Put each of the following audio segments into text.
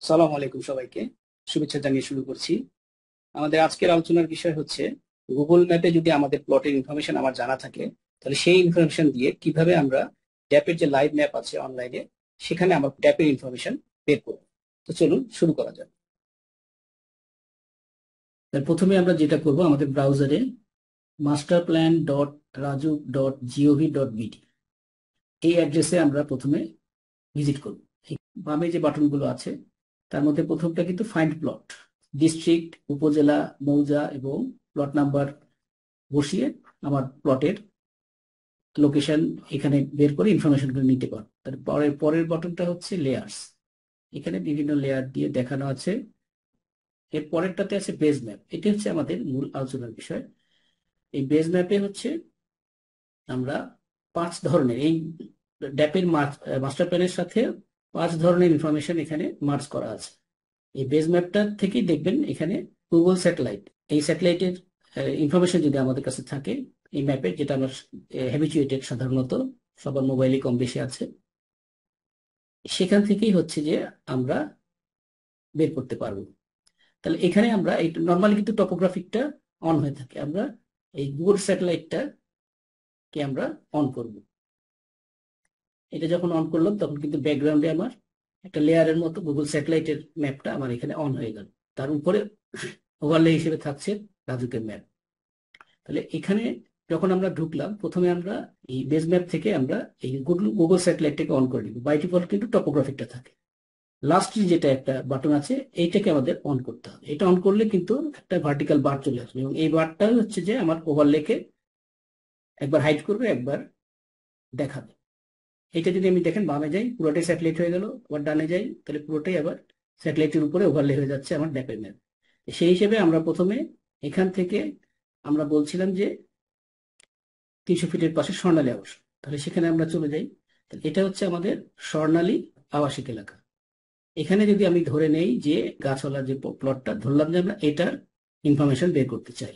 সালাম আলাইকুম সবাইকে। শুভেচ্ছা জানিয়ে শুরু করছি। আমাদের আজকের আলোচনার বিষয় হচ্ছে গুগল ম্যাপে যদি আমাদের প্লটের ইনফরমেশন আমার জানা থাকে, তাহলে সেই ইনফরমেশন দিয়ে কিভাবে আমরা ট্যাপের যে লাইভ ম্যাপ আছে অনলাইনে, সেখানে আমার ট্যাপের ইনফরমেশন বের করব। তো চলুন শুরু করা যাক। তাহলে প্রথমে আমরা যেটা করব, আমাদের ব্রাউজারে masterplan.raju.gov.bd এই অ্যাড্রেসে আমরা প্রথমে ভিজিট করব। এই বামে যে বাটনগুলো আছে তার মধ্যে প্রথমটা কিন্তু ফাইন্ড প্লট, ডিস্ট্রিক্ট, উপজেলা, মৌজা এবং প্লট নাম্বার বসিয়ে আমার প্লটের লোকেশন এখানে বের করে ইনফরমেশনগুলো নিতে পারবো। তারপরে পরের বাটনটা হচ্ছে লেয়ার্স। এখানে বিভিন্ন লেয়ার দিয়ে দেখানো আছে। এর পরেরটাতে আছে বেজ ম্যাপ। এটি হচ্ছে আমাদের মূল আলোচনার বিষয়। এই বেজ ম্যাপে হচ্ছে আমরা 5 ধরনের এই ড্যাপের মাস্টার প্ল্যানের সাথে 5 ধরনের ইনফরমেশন এখানে মার্জ করা আছে। এই বেজ ম্যাপটা থেকেই দেখবেন এখানে গুগল স্যাটেলাইট, এই স্যাটেলাইটের ইনফরমেশন যদি আমাদের কাছে থাকে এই ম্যাপের, যেটা আমরা হ্যাবিচুয়েটেড, সাধারণত সবার মোবাইলে কম বেশি আছে, সেখান থেকেই হচ্ছে যে আমরা বের করতে পারবো। তাহলে এখানে আমরা এই নর্মালি কিন্তু টপোগ্রাফিকটা অন হয়ে থাকে, আমরা এই গুগল স্যাটেলাইটটা কে আমরা অন করব। এটা যখন অন করলাম তখন কিন্তু ব্যাকগ্রাউন্ডে আমার একটা লেয়ারের মতো গুগল স্যাটেলাইটের ম্যাপটা আমার এখানে অন হয়ে গেল। তার উপরে ওভারলে হিসেবে থাকছে রাজুকের ম্যাপ। তাহলে এখানে যখন আমরা ঢুকলাম, প্রথমে আমরা এই বেজ ম্যাপ থেকে আমরা এই গুগল স্যাটেলাইটটাকে অন করে নিব। বাই ডিফল্ট কিন্তু টপোগ্রাফিকটা থাকে। লাস্ট যেটা একটা বাটন আছে এইটাকে আমাদের অন করতে হবে। এটা অন করলে কিন্তু একটা ভার্টিক্যাল বার চলে আসবে এবং এই বারটা হচ্ছে যে আমার ওভারলেকে একবার হাইড করবে, একবার দেখাবে। এটা যদি আমি দেখেন বামে যাই পুরোটাই স্যাটেলাইট হয়ে গেল, আবার ডানে যাই তাহলে পুরোটাই আবার স্যাটেলাইটের উপরে ওভারলে হয়ে যাচ্ছে আমার ম্যাপের ম্যাপ। সেই হিসেবে আমরা প্রথমে এখান থেকে আমরা বলছিলাম যে 300 ফিটের পাশে স্বর্ণালী আবাস, তাহলে সেখানে আমরা চলে যাই। তাহলে এটা হচ্ছে আমাদের স্বর্ণালী আবাসিক এলাকা। এখানে যদি আমি ধরে নেই যে গাছওয়ালার যে প্লটটা, ধরলাম যে আমরা এটার ইনফরমেশন বের করতে চাই,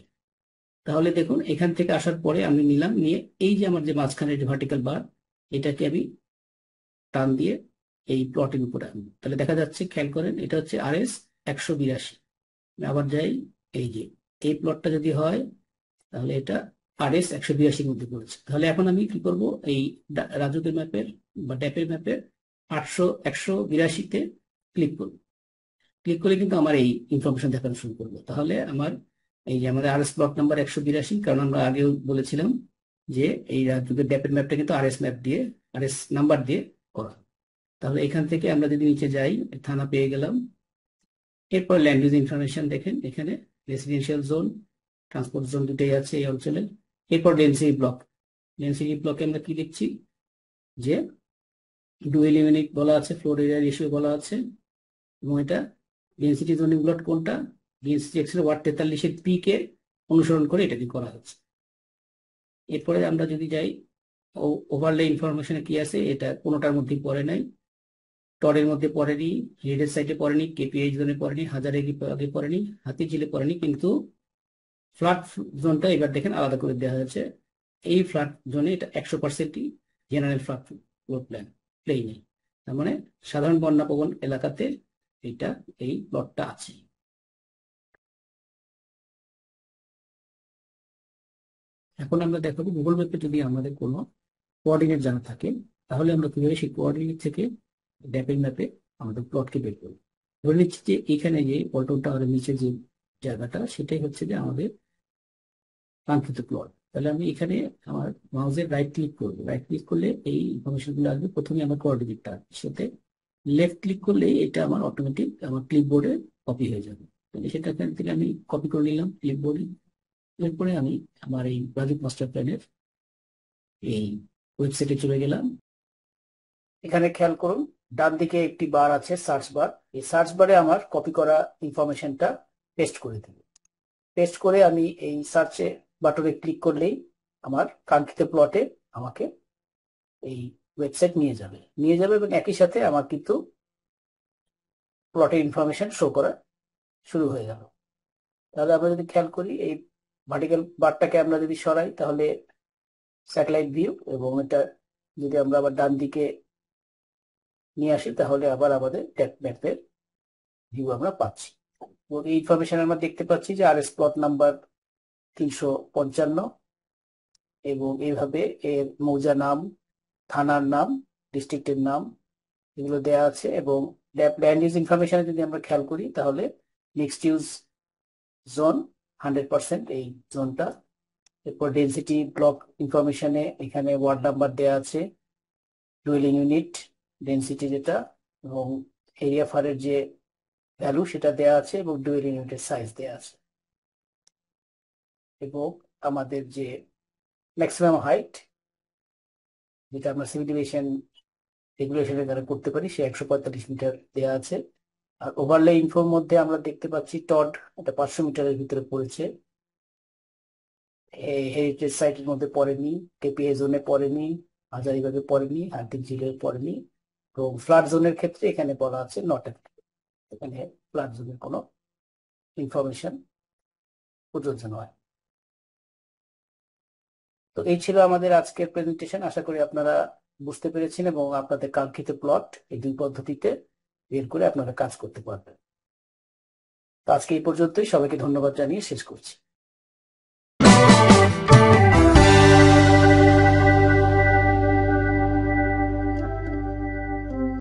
তাহলে দেখুন এখান থেকে আসার পরে আমি নিলাম, নিয়ে এই যে আমার যে মাঝখানে যে ভার্টিক্যাল বার, এটাকে আমি টান দিয়ে এই প্লটের উপরে আনবো। তাহলে দেখা যাচ্ছে, খেয়াল করেন, এটা হচ্ছে RS 182। আবার যাই, এই যে এই প্লটটা যদি হয় তাহলে এটা RS 182-র মধ্যে পড়েছে। তাহলে এখন আমি কি করব, এই রাজুকের ম্যাপের বা ড্যাপের ম্যাপের 182-তে ক্লিক করব। ক্লিক করে কিন্তু আমার এই ইনফরমেশন দেখানো শুরু করবো। তাহলে আমার এই যে আমাদের RS ব্লক নাম্বার 182, কারণ আমরা আগেও বলেছিলাম যে এই রাজুকের ড্যাপের ম্যাপটা কিন্তু RS ম্যাপ দিয়ে, RS নাম্বার দিয়ে করা। তাহলে এখান থেকে আমরা যদি নিচে যাই, থানা পেয়ে গেলাম। এরপর ল্যান্ড ইউজ ইনফরমেশন দেখেন, এখানে রেসিডেন্সিয়াল জোন, ট্রান্সপোর্ট জোন দুটোই আছে এই অঞ্চলে। এরপর ডেন্সিটি ব্লক, ডেন্সিটি ব্লকে আমরা কি দেখছি যে ডুয়েল ইউনিট বলা আছে, ফ্লোর এরিয়া রেশিও বলা আছে, এবং এটা ডেন্সিটি জোনিং ব্লক কোনটা, ডিএনসিটি এক্সেল ওয়ার্ড 43-এর পি কে অনুসরণ করে এটাকে করা হচ্ছে। এরপরে আমরা যদি যাই, ওভারলে ইনফরমেশনে কি আছে, এটা কোনোটার মধ্যে পড়ে নাই, টরের মধ্যে পড়েনি, হেডের সাইডে পড়েনি, কেপিএইচ জোনে পড়েনি, হাজারে আগে পড়েনি, হাতিঝিলে পড়েনি, কিন্তু ফ্লাড জোনটা এবার দেখেন আলাদা করে দেওয়া হয়েছে। এই ফ্লাড জোনে এটা 100%ই জেনারেল ফ্লাড ফ্লো প্ল্যান প্লেই নেই। তার মানে সাধারণ বন্যা প্রবণ এলাকাতে এটা, এই প্লটটা আছে। এখন আমরা দেখাবো গুগল ম্যাপে যদি আমাদের কোনো কোঅর্ডিনেট জানা থাকে, তাহলে আমরা কিভাবে সেই কোঅর্ডিনেট থেকে ড্যাপের ম্যাপে আমাদের প্লটকে বের করবো। ধরে নিচ্ছি যে এখানে যে পল্টন টাওয়ারের নিচে যে জায়গাটা, সেটাই হচ্ছে যে আমাদের কাঙ্ক্ষিত প্লট। তাহলে আমি এখানে আমার মাউসের রাইট ক্লিক করবো। রাইট ক্লিক করলে এই ইনফরমেশন গুলো আসবে। প্রথমে আমার কোঅর্ডিনেটটা, সাথে লেফট ক্লিক করলে এটা আমার অটোমেটিক আমার ক্লিপবোর্ডে কপি হয়ে যাবে। তাহলে সেটা এখান থেকে আমি কপি করে নিলাম ক্লিপবোর্ডে। এরপরে আমি আমার এই প্রজেক্ট মাস্টার প্ল্যানের এই ওয়েবসাইটে চলে গেলাম। এখানে খেয়াল করুন, ডান দিকে একটি বার আছে, সার্চ বার। এই সার্চ বারে আমার কপি করা ইনফরমেশনটা পেস্ট করে দেব। পেস্ট করে আমি এই সার্চে বাটনে ক্লিক করলেই আমার কাঙ্ক্ষিত প্লটে আমাকে এই ওয়েবসাইট নিয়ে যাবে এবং একই সাথে আমার কিন্তু প্লটের ইনফরমেশন শো করা শুরু হয়ে গেল। তাহলে আমরা যদি খেয়াল করি, এই ভার্টিক্যাল বারটাকে আমরা যদি সরাই তাহলে স্যাটেলাইট ভিউ, এবং এটা যদি আমরা আবার ডান দিকে নিয়ে আসি তাহলে আবার আমাদের ট্যাপ ম্যাপের ভিউ আমরা পাচ্ছি। এবং এই ইনফরমেশন আমরা দেখতে পাচ্ছি যে আরএস প্লট নাম্বার 355, এবং এইভাবে এর মৌজা নাম, থানার নাম, ডিস্ট্রিক্টের নাম এগুলো দেয়া আছে। এবং ল্যান্ড ইউজ ইনফরমেশনে যদি আমরা খেয়াল করি তাহলে মিক্সড ইউজ জোন 100% এই জোনটা। এরপর ডেনসিটি ব্লক ইনফরমেশনে এখানে ওয়ার্ড নাম্বার দেয়া আছে, ডুয়েলিং ইউনিট ডেনসিটি যেটা, এবং এরিয়া ফারের যে ভ্যালু সেটা দেয়া আছে, এবং ডুয়েলিং ইউনিটের সাইজ দেয়া আছে। এবং আমাদের যে ম্যাক্সিমাম হাইট, যেটা আমরা সিভিল রেগুলেশনের দ্বারা করতে পারি, সে 145 মিটার দেয়া আছে। আর ওভারলে ইনফোর মধ্যে আমরা দেখতে পাচ্ছি টড, এটা 500 মিটারের ভিতরে পড়েছে, হেরিটেজ সাইটের মধ্যে পড়েনি, কেপিএ জোনে পড়েনি, হাজারিবাগে পড়েনি, হাতিরঝিলে পড়েনি। এবং ফ্লাড জোনের ক্ষেত্রে এখানে বলা আছে নট, এখানে ফ্লাড জোনের কোনো ইনফরমেশন প্রযোজ্য নয়। তো এই ছিল আমাদের আজকের প্রেজেন্টেশন। আশা করি আপনারা বুঝতে পেরেছেন এবং আপনাদের কাঙ্ক্ষিত প্লট এই দুই পদ্ধতিতে বের করে আপনারা কাজ করতে পারবেন। তো আজকে এই পর্যন্তই, সবাইকে ধন্যবাদ জানিয়ে শেষ করছি।